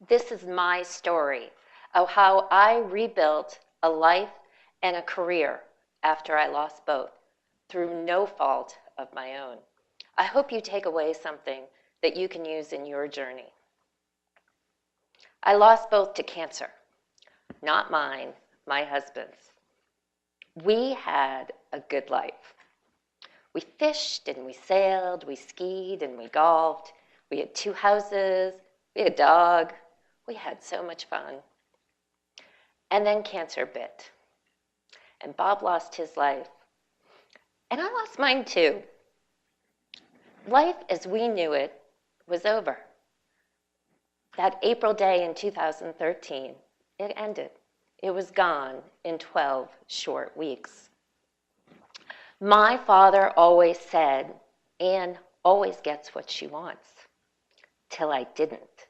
This is my story of how I rebuilt a life and a career after I lost both through no fault of my own. I hope you take away something that you can use in your journey. I lost both to cancer, not mine, my husband's. We had a good life. We fished and we sailed, we skied and we golfed. We had 2 houses, we had a dog. We had so much fun. And then cancer bit. And Bob lost his life. And I lost mine too. Life as we knew it was over. That April day in 2013, it ended. It was gone in 12 short weeks. My father always said, Anne always gets what she wants, till I didn't.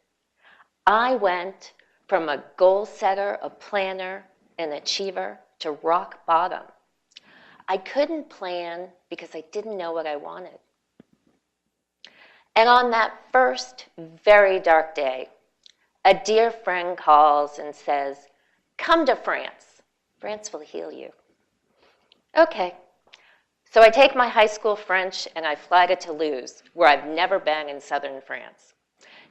I went from a goal setter, a planner, an achiever to rock bottom. I couldn't plan because I didn't know what I wanted. And on that first very dark day, a dear friend calls and says, come to France. France will heal you. Okay. So I take my high school French and I fly to Toulouse, where I've never been in southern France.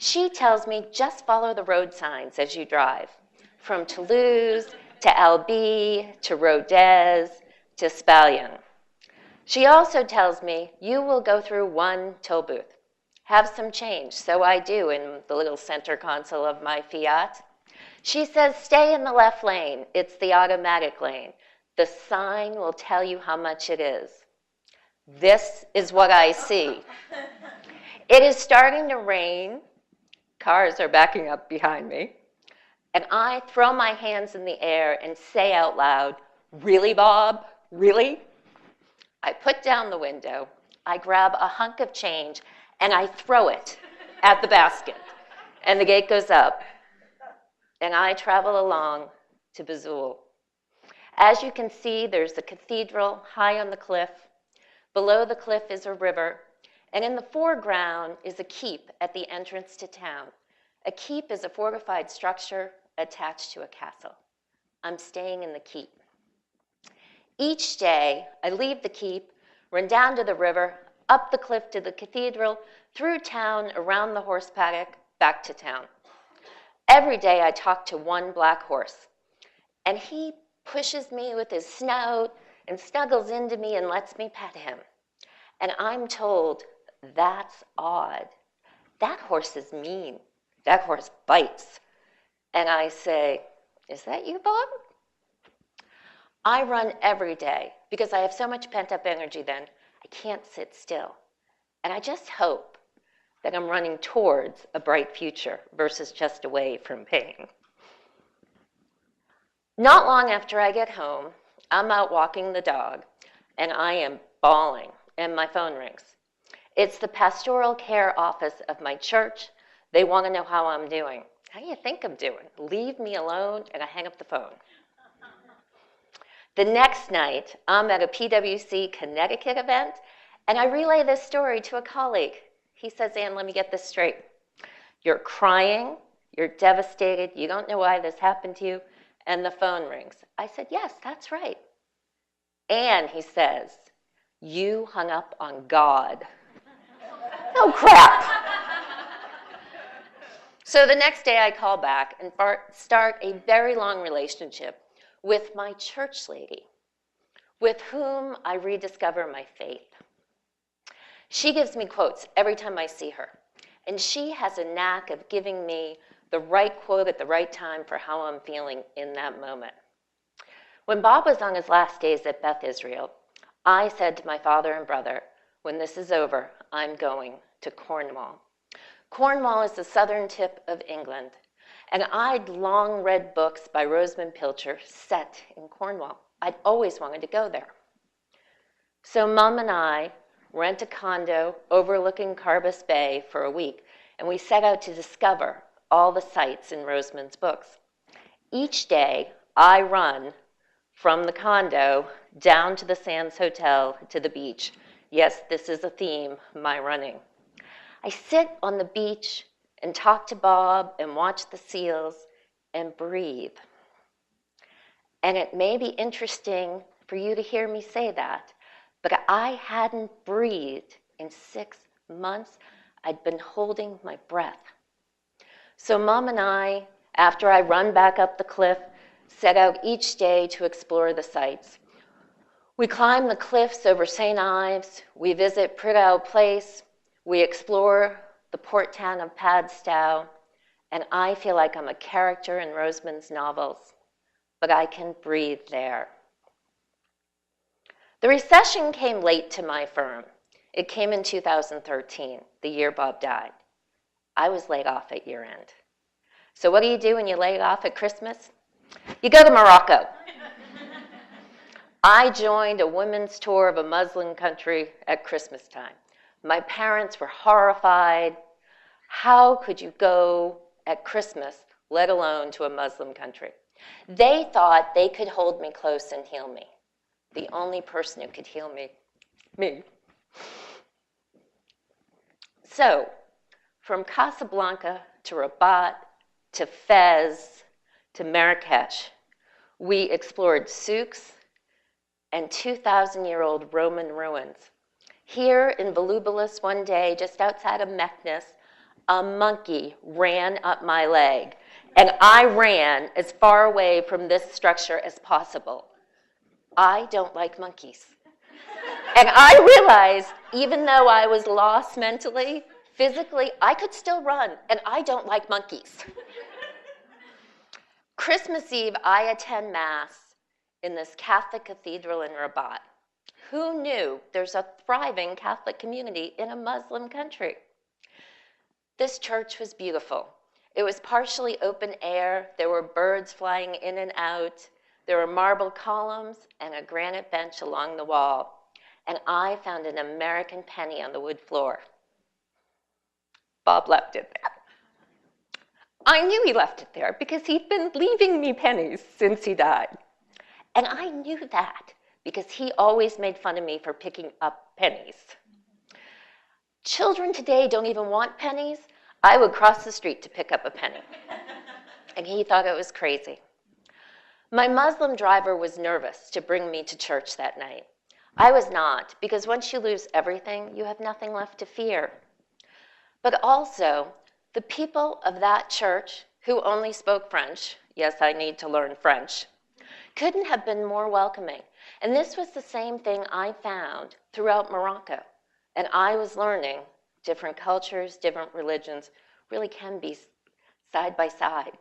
She tells me, just follow the road signs as you drive, from Toulouse to Albi to Rodez to Spalian. She also tells me, you will go through one toll booth. Have some change. So I do in the little center console of my Fiat. She says, stay in the left lane. It's the automatic lane. The sign will tell you how much it is. This is what I see. It is starting to rain. Cars are backing up behind me. And I throw my hands in the air and say out loud, really, Bob? Really? I put down the window. I grab a hunk of change and I throw it at the basket. And the gate goes up. And I travel along to Bazul. As you can see, there's a cathedral high on the cliff. Below the cliff is a river. And in the foreground is a keep at the entrance to town. A keep is a fortified structure attached to a castle. I'm staying in the keep. Each day, I leave the keep, run down to the river, up the cliff to the cathedral, through town, around the horse paddock, back to town. Every day I talk to one black horse, and he pushes me with his snout and snuggles into me and lets me pet him. And I'm told, that's odd. That horse is mean. That horse bites. And I say, is that you, Bob? I run every day because I have so much pent-up energy then, I can't sit still. And I just hope that I'm running towards a bright future versus just away from pain. Not long after I get home, I'm out walking the dog, and I am bawling, and my phone rings. It's the pastoral care office of my church. They want to know how I'm doing. How do you think I'm doing? Leave me alone, and I hang up the phone. The next night, I'm at a PwC Connecticut event, and I relay this story to a colleague. He says, Anne, let me get this straight. You're crying, you're devastated, you don't know why this happened to you, and the phone rings. I said, yes, that's right. And he says, you hung up on God. Oh, crap. So the next day I call back and start a very long relationship with my church lady, with whom I rediscover my faith. She gives me quotes every time I see her, and she has a knack of giving me the right quote at the right time for how I'm feeling in that moment. When Bob was on his last days at Beth Israel, I said to my father and brother, when this is over, I'm going to Cornwall. Cornwall is the southern tip of England, and I'd long read books by Rosamund Pilcher set in Cornwall. I'd always wanted to go there. So Mom and I rent a condo overlooking Carbis Bay for a week, and we set out to discover all the sights in Rosamund's books. Each day, I run from the condo down to the Sands Hotel to the beach. Yes, this is a theme, my running. I sit on the beach and talk to Bob and watch the seals and breathe. And it may be interesting for you to hear me say that, but I hadn't breathed in 6 months. I'd been holding my breath. So Mom and I, after I run back up the cliff, set out each day to explore the sites. We climb the cliffs over St. Ives, we visit Prideaux Place, we explore the port town of Padstow, and I feel like I'm a character in Roseman's novels, but I can breathe there. The recession came late to my firm. It came in 2013, the year Bob died. I was laid off at year end. So what do you do when you lay off at Christmas? You go to Morocco. I joined a women's tour of a Muslim country at Christmas time. My parents were horrified. How could you go at Christmas, let alone to a Muslim country? They thought they could hold me close and heal me. The only person who could heal me. So, from Casablanca to Rabat to Fez to Marrakech, we explored souks and 2,000-year-old Roman ruins. Here in Volubilis one day, just outside of Meknes, a monkey ran up my leg, and I ran as far away from this structure as possible. I don't like monkeys. And I realized, even though I was lost mentally, physically, I could still run, and I don't like monkeys. Christmas Eve, I attend Mass in this Catholic cathedral in Rabat. Who knew there's a thriving Catholic community in a Muslim country? This church was beautiful. It was partially open air. There were birds flying in and out. There were marble columns and a granite bench along the wall. And I found an American penny on the wood floor. Bob left it there. I knew he left it there because he'd been leaving me pennies since he died. And I knew that because he always made fun of me for picking up pennies. Children today don't even want pennies. I would cross the street to pick up a penny. And he thought it was crazy. My Muslim driver was nervous to bring me to church that night. I was not, because once you lose everything, you have nothing left to fear. But also, the people of that church who only spoke French, yes, I need to learn French, couldn't have been more welcoming. And this was the same thing I found throughout Morocco. And I was learning different cultures, different religions really can be side by side.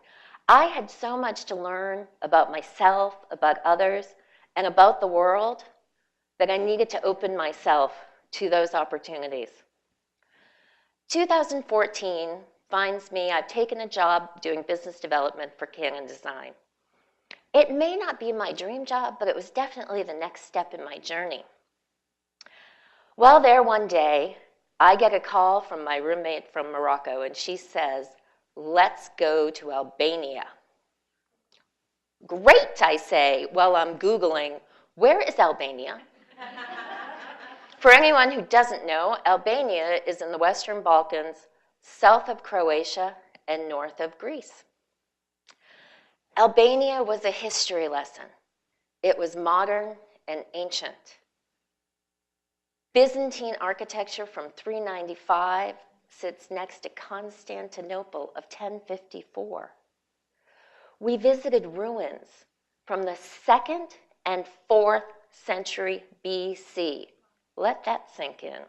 I had so much to learn about myself, about others, and about the world that I needed to open myself to those opportunities. 2014 finds me, I've taken a job doing business development for Canon Design. It may not be my dream job, but it was definitely the next step in my journey. Well, there one day, I get a call from my roommate from Morocco, and she says, "Let's go to Albania." Great, I say, while I'm Googling, where is Albania? For anyone who doesn't know, Albania is in the Western Balkans, south of Croatia, and north of Greece. Albania was a history lesson. It was modern and ancient. Byzantine architecture from 395 sits next to Constantinople of 1054. We visited ruins from the 2nd and 4th century BC. Let that sink in.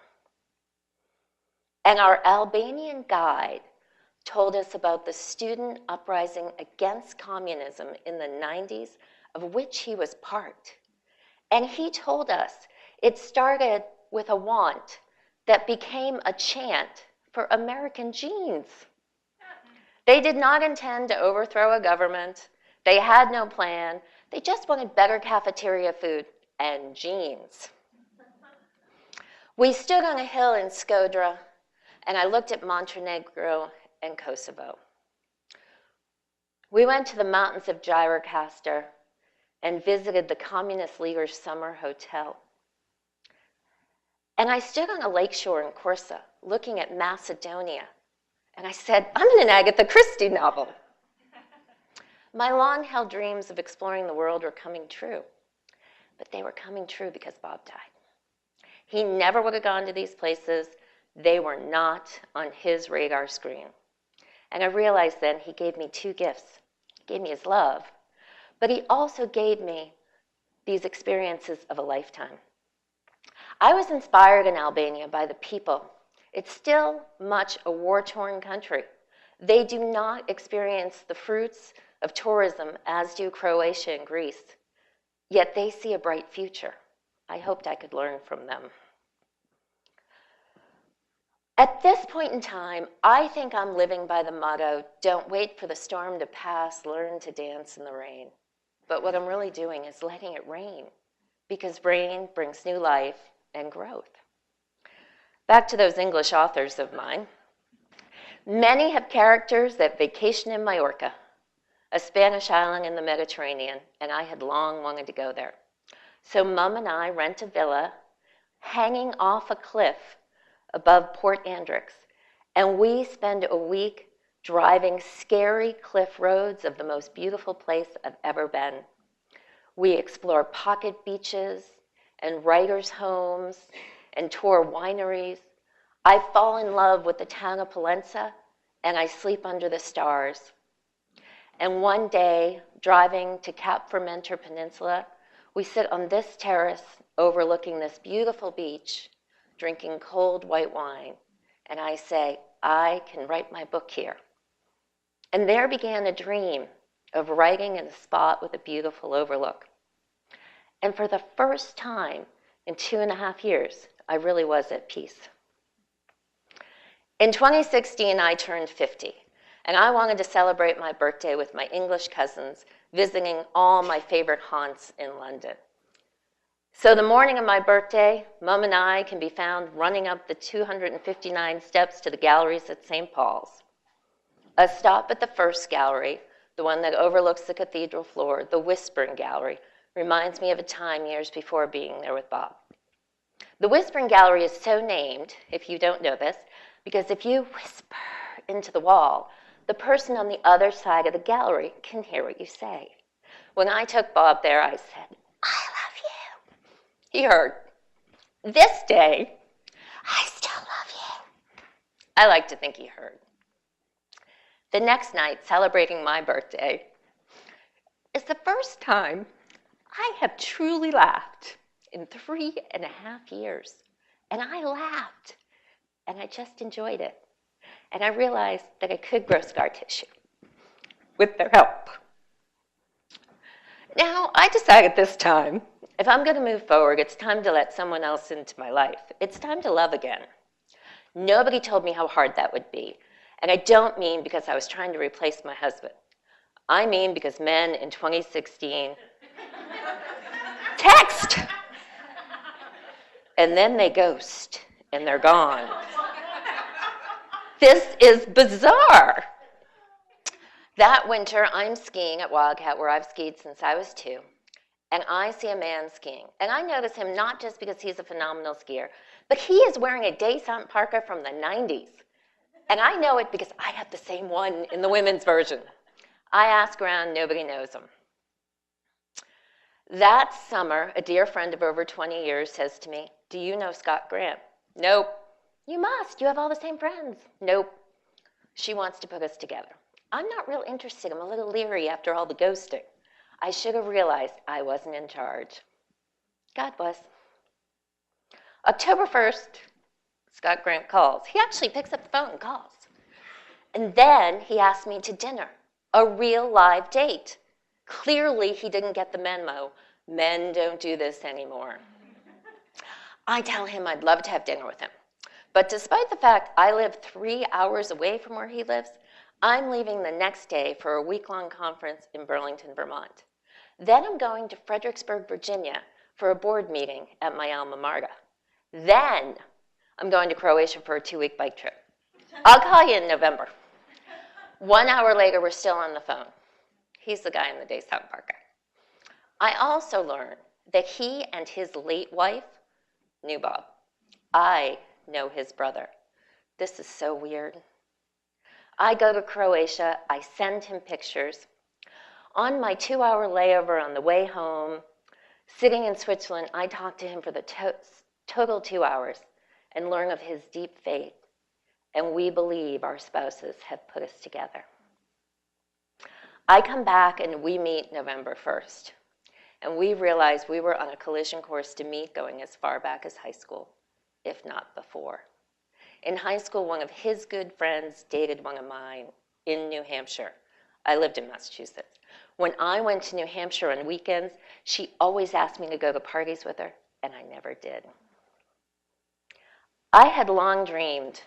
And our Albanian guide told us about the student uprising against communism in the 90s, of which he was part. And he told us it started with a want that became a chant for American jeans. They did not intend to overthrow a government. They had no plan. They just wanted better cafeteria food and jeans. We stood on a hill in Skodra, and I looked at Montenegro and Kosovo. We went to the mountains of Gjirokastër and visited the communist leader's summer hotel. And I stood on a lakeshore in Korça looking at Macedonia And I said, I'm in an Agatha Christie novel. My long-held dreams of exploring the world were coming true, but they were coming true because Bob died. He never would have gone to these places. They were not on his radar screen. And I realized then he gave me two gifts. He gave me his love, but he also gave me these experiences of a lifetime. I was inspired in Albania by the people. It's still much a war-torn country. They do not experience the fruits of tourism as do Croatia and Greece, yet they see a bright future. I hoped I could learn from them. At this point in time, I think I'm living by the motto, don't wait for the storm to pass, learn to dance in the rain. But what I'm really doing is letting it rain, because rain brings new life and growth. Back to those English authors of mine. Many have characters that vacation in Majorca, a Spanish island in the Mediterranean, and I had long wanted to go there. So Mum and I rent a villa hanging off a cliff above Port Andrix, and we spend a week driving scary cliff roads of the most beautiful place I've ever been. We explore pocket beaches and writers' homes and tour wineries. I fall in love with the town of Pollensa, and I sleep under the stars. And one day, driving to Cap Fermenter Peninsula, we sit on this terrace overlooking this beautiful beach, drinking cold white wine, and I say, I can write my book here. And there began a dream of writing in a spot with a beautiful overlook. And for the first time in 2.5 years, I really was at peace. In 2016, I turned 50, and I wanted to celebrate my birthday with my English cousins, visiting all my favorite haunts in London. So the morning of my birthday, Mum and I can be found running up the 259 steps to the galleries at St. Paul's. A stop at the first gallery, the one that overlooks the cathedral floor, the Whispering Gallery, reminds me of a time years before being there with Bob. The Whispering Gallery is so named, if you don't know this, because if you whisper into the wall, the person on the other side of the gallery can hear what you say. When I took Bob there, I said, I love you. He heard. This day, I still love you. I like to think he heard. The next night, celebrating my birthday, is the first time I have truly laughed in 3.5 years. And I laughed, and I just enjoyed it. And I realized that I could grow scar tissue with their help. Now, I decided this time, if I'm going to move forward, it's time to let someone else into my life. It's time to love again. Nobody told me how hard that would be. And I don't mean because I was trying to replace my husband. I mean because men in 2016 text. And then they ghost, and they're gone. This is bizarre. That winter, I'm skiing at Wildcat, where I've skied since I was 2, and I see a man skiing. And I notice him not just because he's a phenomenal skier, but he is wearing a Descente parka from the 90s. And I know it because I have the same one in the women's version. I ask around, nobody knows him. That summer, a dear friend of over 20 years says to me, do you know Scott Grant? Nope. You must. You have all the same friends. Nope. She wants to put us together. I'm not real interested. I'm a little leery after all the ghosting. I should have realized I wasn't in charge. God was. October 1st, Scott Grant calls. He actually picks up the phone and calls. And then he asked me to dinner, a real live date. Clearly, he didn't get the memo. Men don't do this anymore. I tell him I'd love to have dinner with him. But despite the fact I live 3 hours away from where he lives, I'm leaving the next day for a week-long conference in Burlington, Vermont. Then I'm going to Fredericksburg, Virginia for a board meeting at my alma mater. Then I'm going to Croatia for a 2-week bike trip. I'll call you in November. 1 hour later, we're still on the phone. He's the guy in the Descente parka. I also learned that he and his late wife knew Bob. I know his brother. This is so weird. I go to Croatia. I send him pictures. On my 2-hour layover on the way home, sitting in Switzerland, I talk to him for the total 2 hours and learn of his deep faith. And we believe our spouses have put us together. I come back and we meet November 1st. And we realized we were on a collision course to meet going as far back as high school, if not before. In high school, one of his good friends dated one of mine in New Hampshire. I lived in Massachusetts. When I went to New Hampshire on weekends, she always asked me to go to parties with her, and I never did. I had long dreamed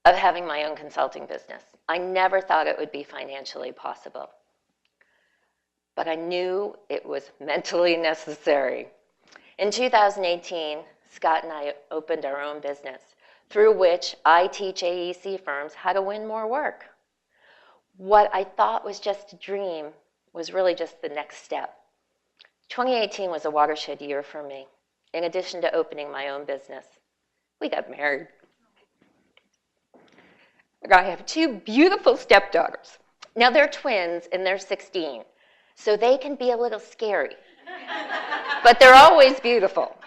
of having my own consulting business. I never thought it would be financially possible. But I knew it was mentally necessary. In 2018, Scott and I opened our own business, through which I teach AEC firms how to win more work. What I thought was just a dream was really just the next step. 2018 was a watershed year for me. In addition to opening my own business, we got married. I have 2 beautiful stepdaughters. Now they're twins and they're 16, so they can be a little scary, but they're always beautiful.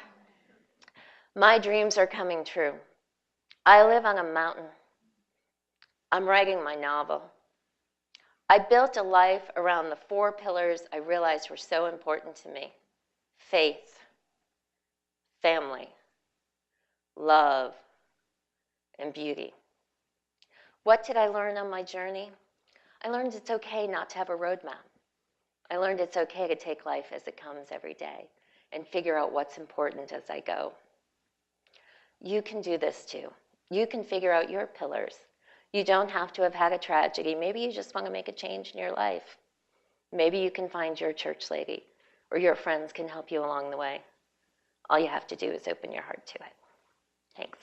My dreams are coming true. I live on a mountain. I'm writing my novel. I built a life around the 4 pillars I realized were so important to me: faith, family, love, and beauty. What did I learn on my journey? I learned it's okay not to have a roadmap. I learned it's okay to take life as it comes every day and figure out what's important as I go. You can do this too. You can figure out your pillars. You don't have to have had a tragedy. Maybe you just want to make a change in your life. Maybe you can find your church lady, or your friends can help you along the way. All you have to do is open your heart to it. Thanks.